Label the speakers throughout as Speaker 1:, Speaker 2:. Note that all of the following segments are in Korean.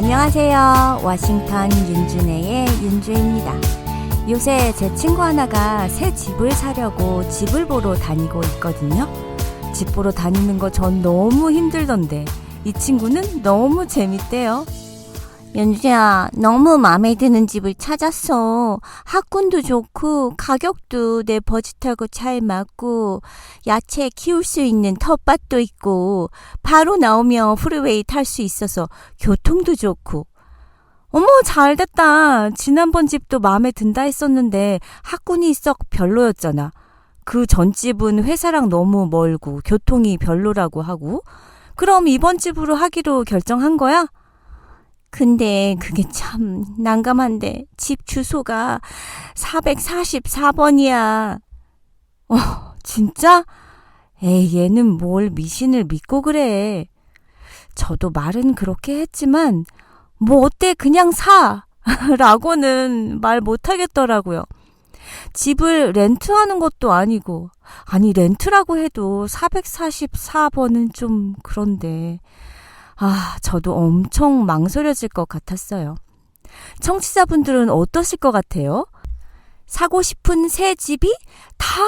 Speaker 1: 안녕하세요. 워싱턴 윤준혜의 윤주입니다. 요새 제 친구 하나가 새 집을 사려고 집을 보러 다니고 있거든요. 집 보러 다니는 거 전 너무 힘들던데 이 친구는 너무 재밌대요. 연주야, 너무 마음에 드는 집을 찾았어. 학군도 좋고 가격도 내 버짓하고 잘 맞고 야채 키울 수 있는 텃밭도 있고 바로 나오면 프리웨이 탈 수 있어서 교통도 좋고. 어머, 잘됐다. 지난번 집도 마음에 든다 했었는데 학군이 썩 별로였잖아. 그 전 집은 회사랑 너무 멀고 교통이 별로라고 하고. 그럼 이번 집으로 하기로 결정한 거야? 근데 그게 참 난감한데 집 주소가 444번이야. 진짜? 에이, 얘는 뭘 미신을 믿고 그래. 저도 말은 그렇게 했지만 뭐 어때 그냥 사 라고는 말 못하겠더라고요. 집을 렌트하는 것도 아니고, 아니 렌트라고 해도 444번은 좀 그런데 저도 엄청 망설여질 것 같았어요. 청취자분들은 어떠실 것 같아요? 사고 싶은 새 집이 다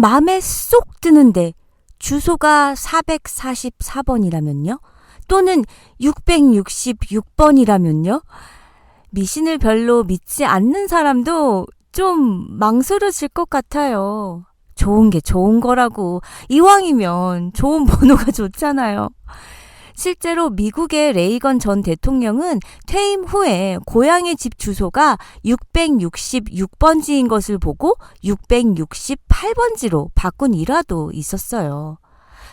Speaker 1: 마음에 쏙 드는데 주소가 444번이라면요? 또는 666번이라면요? 미신을 별로 믿지 않는 사람도 좀 망설여질 것 같아요. 좋은 게 좋은 거라고. 이왕이면 좋은 번호가 좋잖아요. 실제로 미국의 레이건 전 대통령은 퇴임 후에 고향의 집 주소가 666번지인 것을 보고 668번지로 바꾼 일화도 있었어요.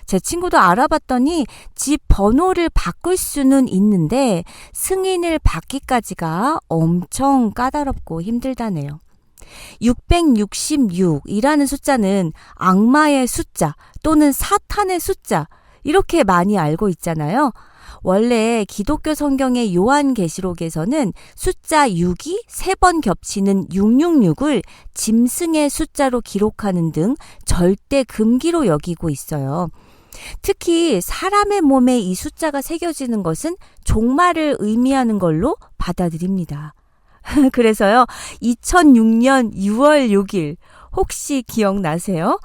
Speaker 1: 제 친구도 알아봤더니 집 번호를 바꿀 수는 있는데 승인을 받기까지가 엄청 까다롭고 힘들다네요. 666이라는 숫자는 악마의 숫자 또는 사탄의 숫자, 이렇게 많이 알고 있잖아요. 원래 기독교 성경의 요한계시록에서는 숫자 6이 3번 겹치는 666을 짐승의 숫자로 기록하는 등 절대 금기로 여기고 있어요. 특히 사람의 몸에 이 숫자가 새겨지는 것은 종말을 의미하는 걸로 받아들입니다. 그래서요, 2006년 6월 6일 혹시 기억나세요?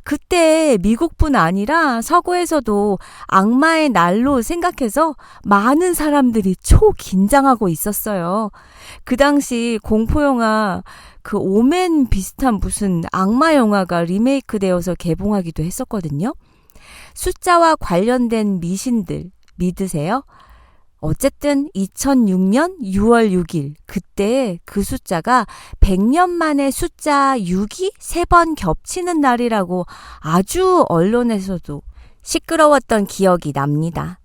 Speaker 1: 그때 미국뿐 아니라 서구에서도 악마의 날로 생각해서 많은 사람들이 초긴장하고 있었어요. 그 당시 공포영화 그 오멘 비슷한 무슨 악마 영화가 리메이크 되어서 개봉하기도 했었거든요. 숫자와 관련된 미신들 믿으세요? 어쨌든 2006년 6월 6일 그때 그 숫자가 100년 만에 숫자 6이 3번 겹치는 날이라고 아주 언론에서도 시끄러웠던 기억이 납니다.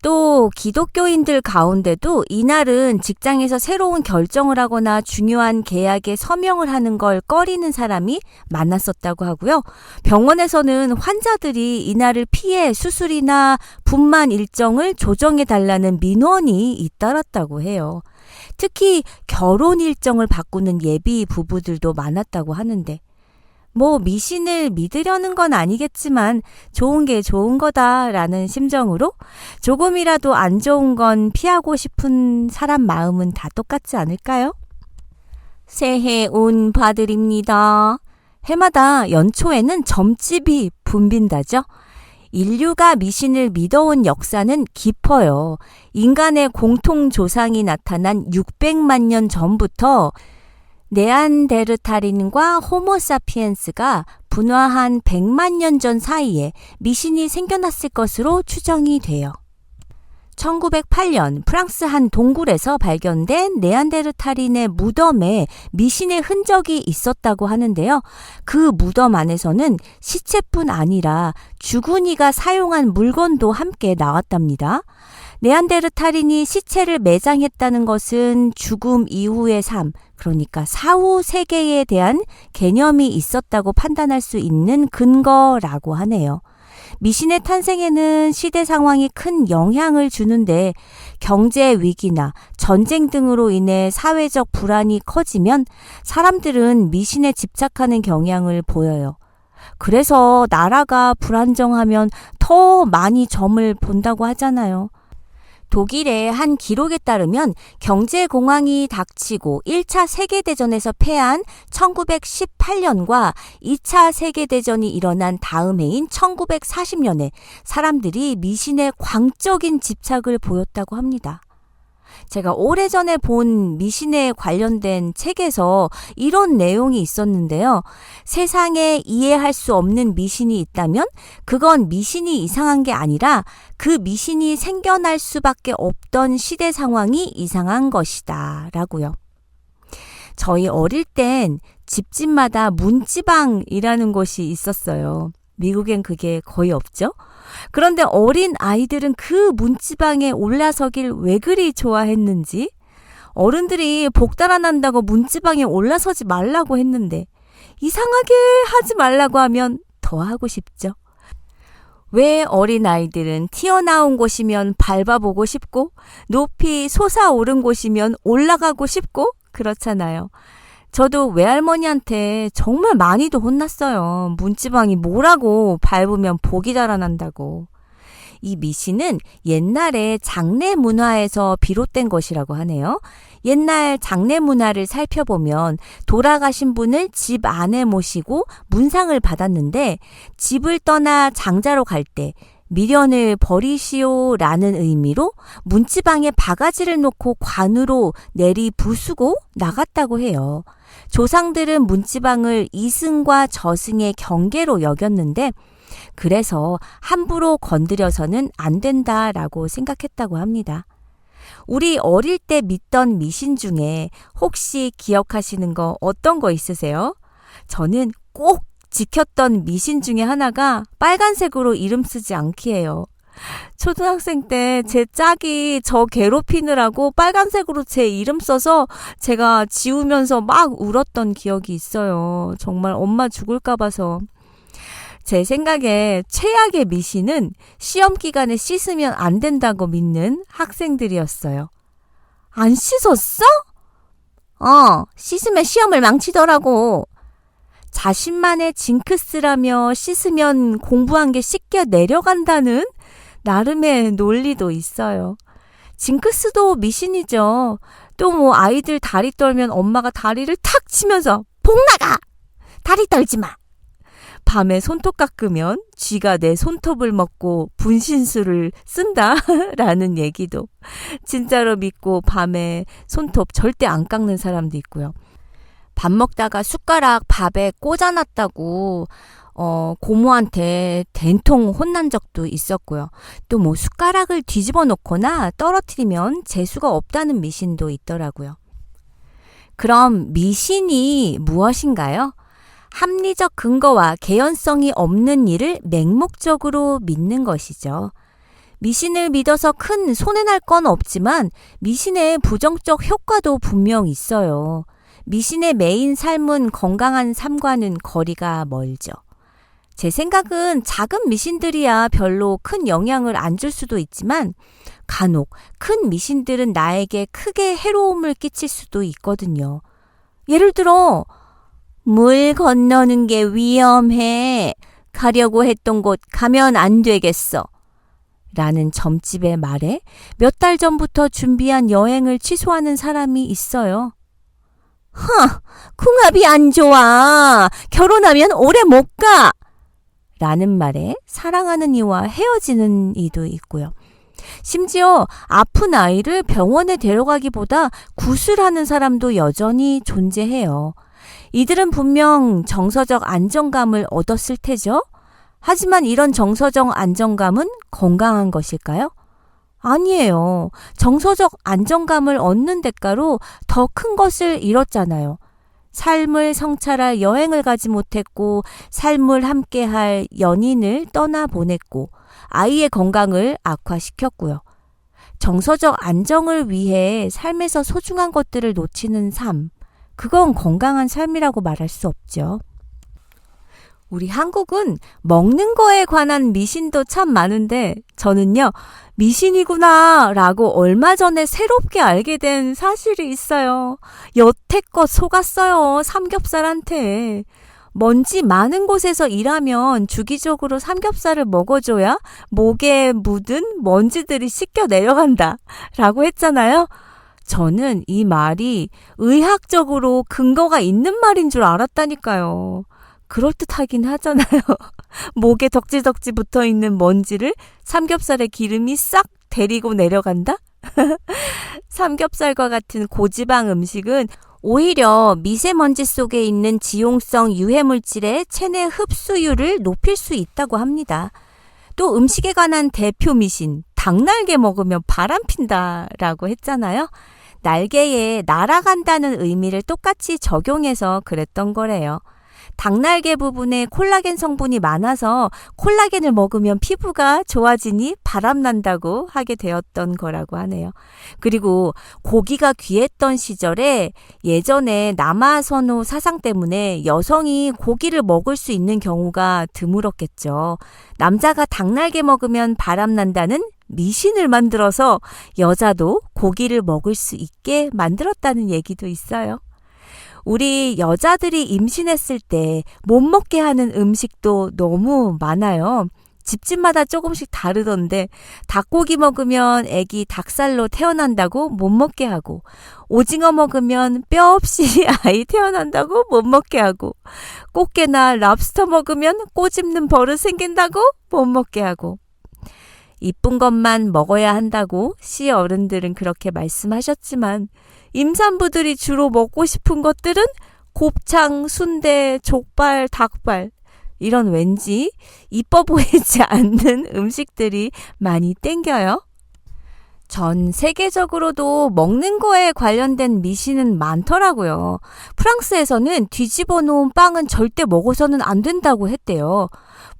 Speaker 1: 또 기독교인들 가운데도 이날은 직장에서 새로운 결정을 하거나 중요한 계약에 서명을 하는 걸 꺼리는 사람이 많았었다고 하고요. 병원에서는 환자들이 이날을 피해 수술이나 분만 일정을 조정해달라는 민원이 잇따랐다고 해요. 특히 결혼 일정을 바꾸는 예비 부부들도 많았다고 하는데 뭐 미신을 믿으려는 건 아니겠지만 좋은 게 좋은 거다라는 심정으로 조금이라도 안 좋은 건 피하고 싶은 사람 마음은 다 똑같지 않을까요? 새해 운 봐드립니다. 해마다 연초에는 점집이 붐빈다죠. 인류가 미신을 믿어온 역사는 깊어요. 인간의 공통 조상이 나타난 600만 년 전부터 네안데르탈인과 호모사피엔스가 분화한 100만 년 전 사이에 미신이 생겨났을 것으로 추정이 돼요. 1908년 프랑스 한 동굴에서 발견된 네안데르탈인의 무덤에 미신의 흔적이 있었다고 하는데요. 그 무덤 안에서는 시체뿐 아니라 죽은 이가 사용한 물건도 함께 나왔답니다. 네안데르탈인이 시체를 매장했다는 것은 죽음 이후의 삶, 그러니까 사후 세계에 대한 개념이 있었다고 판단할 수 있는 근거라고 하네요. 미신의 탄생에는 시대 상황이 큰 영향을 주는데 경제 위기나 전쟁 등으로 인해 사회적 불안이 커지면 사람들은 미신에 집착하는 경향을 보여요. 그래서 나라가 불안정하면 더 많이 점을 본다고 하잖아요. 독일의 한 기록에 따르면 경제공황이 닥치고 1차 세계대전에서 패한 1918년과 2차 세계대전이 일어난 다음 해인 1940년에 사람들이 미신에 광적인 집착을 보였다고 합니다. 제가 오래전에 본 미신에 관련된 책에서 이런 내용이 있었는데요. 세상에 이해할 수 없는 미신이 있다면 그건 미신이 이상한 게 아니라 그 미신이 생겨날 수밖에 없던 시대 상황이 이상한 것이다 라고요. 저희 어릴 땐 집집마다 문지방이라는 곳이 있었어요. 미국엔 그게 거의 없죠? 그런데 어린 아이들은 그 문지방에 올라서길 왜 그리 좋아했는지, 어른들이 복 달아난다고 문지방에 올라서지 말라고 했는데 이상하게 하지 말라고 하면 더 하고 싶죠. 왜 어린 아이들은 튀어나온 곳이면 밟아보고 싶고 높이 솟아오른 곳이면 올라가고 싶고 그렇잖아요. 저도 외할머니한테 정말 많이도 혼났어요. 문지방이 뭐라고 밟으면 복이 달아난다고. 이 미신은 옛날에 장례 문화에서 비롯된 것이라고 하네요. 옛날 장례 문화를 살펴보면 돌아가신 분을 집 안에 모시고 문상을 받았는데 집을 떠나 장자로 갈 때 미련을 버리시오라는 의미로 문지방에 바가지를 놓고 관으로 내리 부수고 나갔다고 해요. 조상들은 문지방을 이승과 저승의 경계로 여겼는데 그래서 함부로 건드려서는 안 된다라고 생각했다고 합니다. 우리 어릴 때 믿던 미신 중에 혹시 기억하시는 거 어떤 거 있으세요? 저는 꼭 지켰던 미신 중에 하나가 빨간색으로 이름 쓰지 않기예요. 초등학생 때 제 짝이 저 괴롭히느라고 빨간색으로 제 이름 써서 제가 지우면서 막 울었던 기억이 있어요. 정말 엄마 죽을까 봐서. 제 생각에 최악의 미신은 시험 기간에 씻으면 안 된다고 믿는 학생들이었어요. 안 씻었어? 씻으면 시험을 망치더라고. 자신만의 징크스라며 씻으면 공부한 게 씻겨 내려간다는 나름의 논리도 있어요. 징크스도 미신이죠. 또 뭐 아이들 다리 떨면 엄마가 다리를 탁 치면서 복 나가! 다리 떨지 마! 밤에 손톱 깎으면 쥐가 내 손톱을 먹고 분신술을 쓴다 라는 얘기도 진짜로 믿고 밤에 손톱 절대 안 깎는 사람도 있고요. 밥 먹다가 숟가락 밥에 꽂아놨다고 고모한테 된통 혼난 적도 있었고요. 또 뭐 숟가락을 뒤집어 놓거나 떨어뜨리면 재수가 없다는 미신도 있더라고요. 그럼 미신이 무엇인가요? 합리적 근거와 개연성이 없는 일을 맹목적으로 믿는 것이죠. 미신을 믿어서 큰 손해날 건 없지만 미신의 부정적 효과도 분명 있어요. 미신의 메인 삶은 건강한 삶과는 거리가 멀죠. 제 생각은 작은 미신들이야 별로 큰 영향을 안 줄 수도 있지만 간혹 큰 미신들은 나에게 크게 해로움을 끼칠 수도 있거든요. 예를 들어 물 건너는 게 위험해. 가려고 했던 곳 가면 안 되겠어. 라는 점집의 말에 몇 달 전부터 준비한 여행을 취소하는 사람이 있어요. 궁합이 안 좋아. 결혼하면 오래 못 가. 라는 말에 사랑하는 이와 헤어지는 이도 있고요. 심지어 아픈 아이를 병원에 데려가기보다 구술하는 사람도 여전히 존재해요. 이들은 분명 정서적 안정감을 얻었을 테죠. 하지만 이런 정서적 안정감은 건강한 것일까요? 아니에요. 정서적 안정감을 얻는 대가로 더 큰 것을 잃었잖아요. 삶을 성찰할 여행을 가지 못했고 삶을 함께할 연인을 떠나보냈고 아이의 건강을 악화시켰고요. 정서적 안정을 위해 삶에서 소중한 것들을 놓치는 삶, 그건 건강한 삶이라고 말할 수 없죠. 우리 한국은 먹는 거에 관한 미신도 참 많은데 저는요, 미신이구나 라고 얼마 전에 새롭게 알게 된 사실이 있어요. 여태껏 속았어요, 삼겹살한테. 먼지 많은 곳에서 일하면 주기적으로 삼겹살을 먹어줘야 목에 묻은 먼지들이 씻겨 내려간다 라고 했잖아요. 저는 이 말이 의학적으로 근거가 있는 말인 줄 알았다니까요. 그럴듯하긴 하잖아요. 목에 덕지덕지 붙어있는 먼지를 삼겹살의 기름이 싹 데리고 내려간다? 삼겹살과 같은 고지방 음식은 오히려 미세먼지 속에 있는 지용성 유해물질의 체내 흡수율을 높일 수 있다고 합니다. 또 음식에 관한 대표 미신, 닭날개 먹으면 바람핀다 라고 했잖아요. 날개에 날아간다는 의미를 똑같이 적용해서 그랬던 거래요. 닭날개 부분에 콜라겐 성분이 많아서 콜라겐을 먹으면 피부가 좋아지니 바람난다고 하게 되었던 거라고 하네요. 그리고 고기가 귀했던 시절에 예전에 남아선호 사상 때문에 여성이 고기를 먹을 수 있는 경우가 드물었겠죠. 남자가 닭날개 먹으면 바람난다는 미신을 만들어서 여자도 고기를 먹을 수 있게 만들었다는 얘기도 있어요. 우리 여자들이 임신했을 때 못 먹게 하는 음식도 너무 많아요. 집집마다 조금씩 다르던데 닭고기 먹으면 애기 닭살로 태어난다고 못 먹게 하고, 오징어 먹으면 뼈 없이 아이 태어난다고 못 먹게 하고, 꽃게나 랍스터 먹으면 꼬집는 버릇 생긴다고 못 먹게 하고, 이쁜 것만 먹어야 한다고 시어른들은 그렇게 말씀하셨지만 임산부들이 주로 먹고 싶은 것들은 곱창, 순대, 족발, 닭발, 이런 왠지 이뻐 보이지 않는 음식들이 많이 땡겨요. 전 세계적으로도 먹는 거에 관련된 미신은 많더라고요. 프랑스에서는 뒤집어 놓은 빵은 절대 먹어서는 안 된다고 했대요.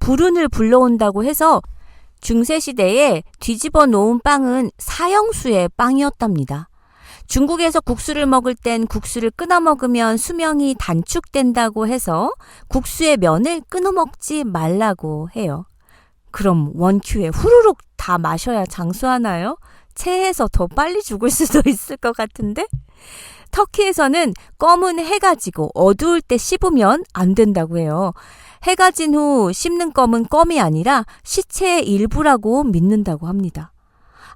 Speaker 1: 불운을 불러온다고 해서 중세시대에 뒤집어 놓은 빵은 사형수의 빵이었답니다. 중국에서 국수를 먹을 땐 국수를 끊어 먹으면 수명이 단축된다고 해서 국수의 면을 끊어 먹지 말라고 해요. 그럼 원큐에 후루룩 다 마셔야 장수하나요? 체해서 더 빨리 죽을 수도 있을 것 같은데? 터키에서는 검은 해가 지고 어두울 때 씹으면 안 된다고 해요. 해가 진 후 씹는 껌은 껌이 아니라 시체의 일부라고 믿는다고 합니다.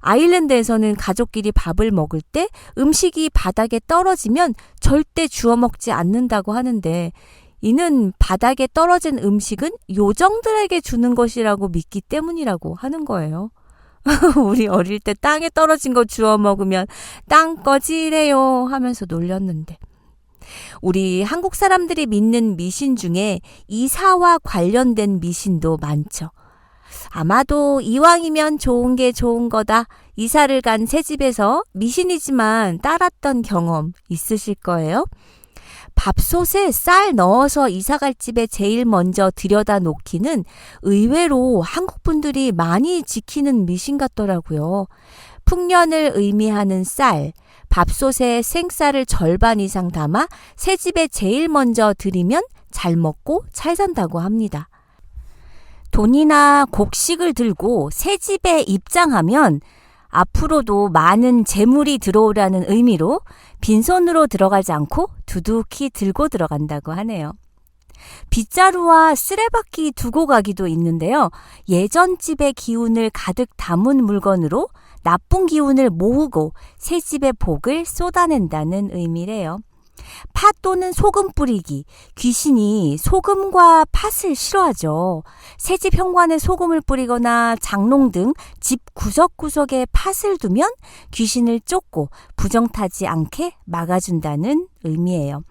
Speaker 1: 아일랜드에서는 가족끼리 밥을 먹을 때 음식이 바닥에 떨어지면 절대 주워 먹지 않는다고 하는데, 이는 바닥에 떨어진 음식은 요정들에게 주는 것이라고 믿기 때문이라고 하는 거예요. 우리 어릴 때 땅에 떨어진 거 주워 먹으면 땅꺼지래요 하면서 놀렸는데, 우리 한국 사람들이 믿는 미신 중에 이사와 관련된 미신도 많죠. 아마도 이왕이면 좋은 게 좋은 거다. 이사를 간 새 집에서 미신이지만 따랐던 경험 있으실 거예요. 밥솥에 쌀 넣어서 이사갈 집에 제일 먼저 들여다 놓기는 의외로 한국 분들이 많이 지키는 미신 같더라고요. 풍년을 의미하는 쌀, 밥솥에 생쌀을 절반 이상 담아 새 집에 제일 먼저 드리면 잘 먹고 잘 산다고 합니다. 돈이나 곡식을 들고 새 집에 입장하면 앞으로도 많은 재물이 들어오라는 의미로 빈손으로 들어가지 않고 두둑히 들고 들어간다고 하네요. 빗자루와 쓰레받기 두고 가기도 있는데요. 예전 집의 기운을 가득 담은 물건으로 나쁜 기운을 모으고 새 집의 복을 쏟아낸다는 의미래요. 팥 또는 소금 뿌리기. 귀신이 소금과 팥을 싫어하죠. 새집 현관에 소금을 뿌리거나 장롱 등 집 구석구석에 팥을 두면 귀신을 쫓고 부정타지 않게 막아준다는 의미예요.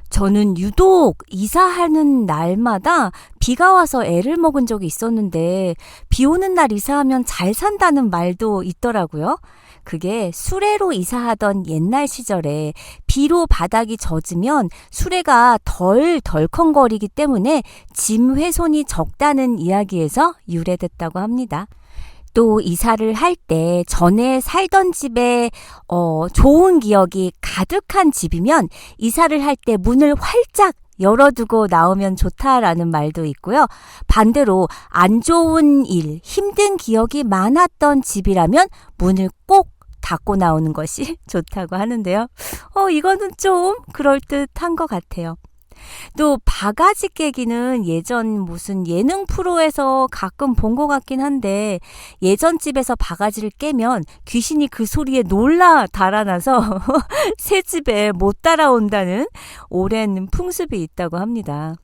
Speaker 1: 저는 유독 이사하는 날마다 비가 와서 애를 먹은 적이 있었는데, 비 오는 날 이사하면 잘 산다는 말도 있더라고요. 그게 수레로 이사하던 옛날 시절에 비로 바닥이 젖으면 수레가 덜 덜컹거리기 때문에 짐 훼손이 적다는 이야기에서 유래됐다고 합니다. 또 이사를 할 때 전에 살던 집에 좋은 기억이 가득한 집이면 이사를 할 때 문을 활짝 열어두고 나오면 좋다라는 말도 있고요. 반대로 안 좋은 일, 힘든 기억이 많았던 집이라면 문을 꼭 닫고 나오는 것이 좋다고 하는데요. 이거는 좀 그럴듯한 것 같아요. 또 바가지 깨기는 예전 무슨 예능 프로에서 가끔 본 것 같긴 한데 예전 집에서 바가지를 깨면 귀신이 그 소리에 놀라 달아나서 새 집에 못 따라온다는 오랜 풍습이 있다고 합니다.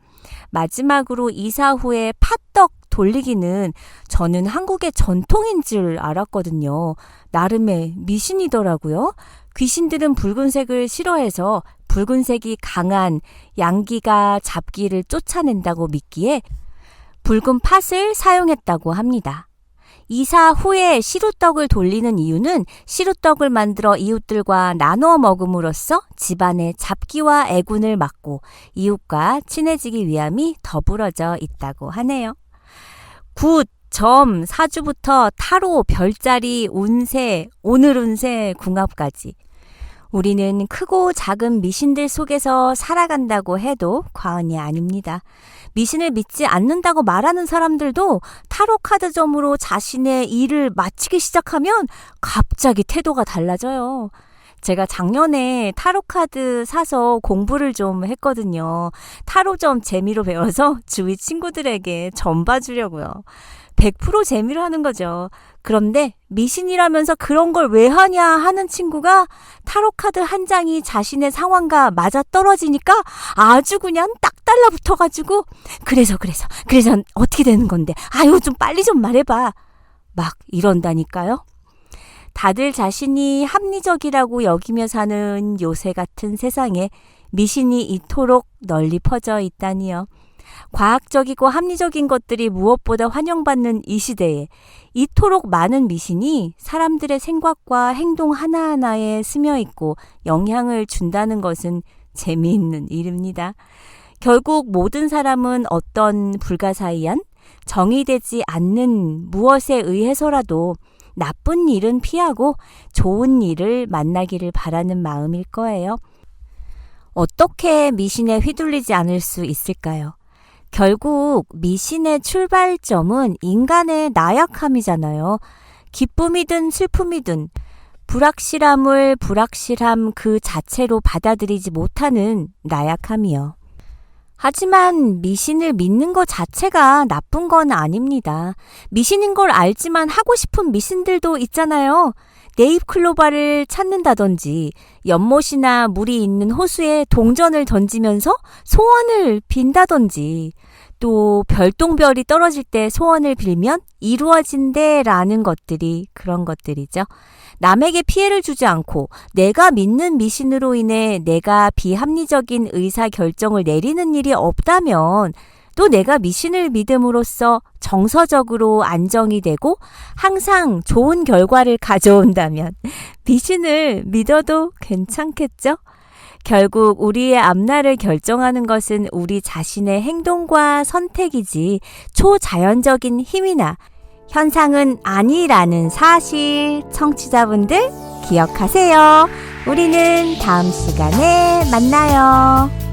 Speaker 1: 마지막으로 이사 후에 팥떡 돌리기는 저는 한국의 전통인 줄 알았거든요. 나름의 미신이더라고요. 귀신들은 붉은색을 싫어해서 붉은색이 강한 양기가 잡기를 쫓아낸다고 믿기에 붉은 팥을 사용했다고 합니다. 이사 후에 시루떡을 돌리는 이유는 시루떡을 만들어 이웃들과 나눠 먹음으로써 집안의 잡기와 애군을 막고 이웃과 친해지기 위함이 더불어져 있다고 하네요. 굿, 점, 사주부터 타로, 별자리, 운세, 오늘 운세, 궁합까지 우리는 크고 작은 미신들 속에서 살아간다고 해도 과언이 아닙니다. 미신을 믿지 않는다고 말하는 사람들도 타로 카드점으로 자신의 일을 마치기 시작하면 갑자기 태도가 달라져요. 제가 작년에 타로 카드 사서 공부를 좀 했거든요. 타로점 재미로 배워서 주위 친구들에게 점 봐주려고요. 100% 재미로 하는 거죠. 그런데 미신이라면서 그런 걸 왜 하냐 하는 친구가 타로카드 한 장이 자신의 상황과 맞아떨어지니까 아주 그냥 딱 달라붙어가지고 그래서 어떻게 되는 건데 아유 좀 빨리 좀 말해봐 막 이런다니까요. 다들 자신이 합리적이라고 여기며 사는 요새 같은 세상에 미신이 이토록 널리 퍼져 있다니요. 과학적이고 합리적인 것들이 무엇보다 환영받는 이 시대에 이토록 많은 미신이 사람들의 생각과 행동 하나하나에 스며있고 영향을 준다는 것은 재미있는 일입니다. 결국 모든 사람은 어떤 불가사의한 정의되지 않는 무엇에 의해서라도 나쁜 일은 피하고 좋은 일을 만나기를 바라는 마음일 거예요. 어떻게 미신에 휘둘리지 않을 수 있을까요? 결국 미신의 출발점은 인간의 나약함이잖아요. 기쁨이든 슬픔이든 불확실함을 불확실함 그 자체로 받아들이지 못하는 나약함이요. 하지만 미신을 믿는 것 자체가 나쁜 건 아닙니다. 미신인 걸 알지만 하고 싶은 미신들도 있잖아요. 네잎클로바를 찾는다든지 연못이나 물이 있는 호수에 동전을 던지면서 소원을 빈다든지 또 별똥별이 떨어질 때 소원을 빌면 이루어진대라는 것들이 그런 것들이죠. 남에게 피해를 주지 않고 내가 믿는 미신으로 인해 내가 비합리적인 의사결정을 내리는 일이 없다면 또 내가 미신을 믿음으로써 정서적으로 안정이 되고 항상 좋은 결과를 가져온다면 미신을 믿어도 괜찮겠죠? 결국 우리의 앞날을 결정하는 것은 우리 자신의 행동과 선택이지 초자연적인 힘이나 현상은 아니라는 사실 청취자분들 기억하세요. 우리는 다음 시간에 만나요.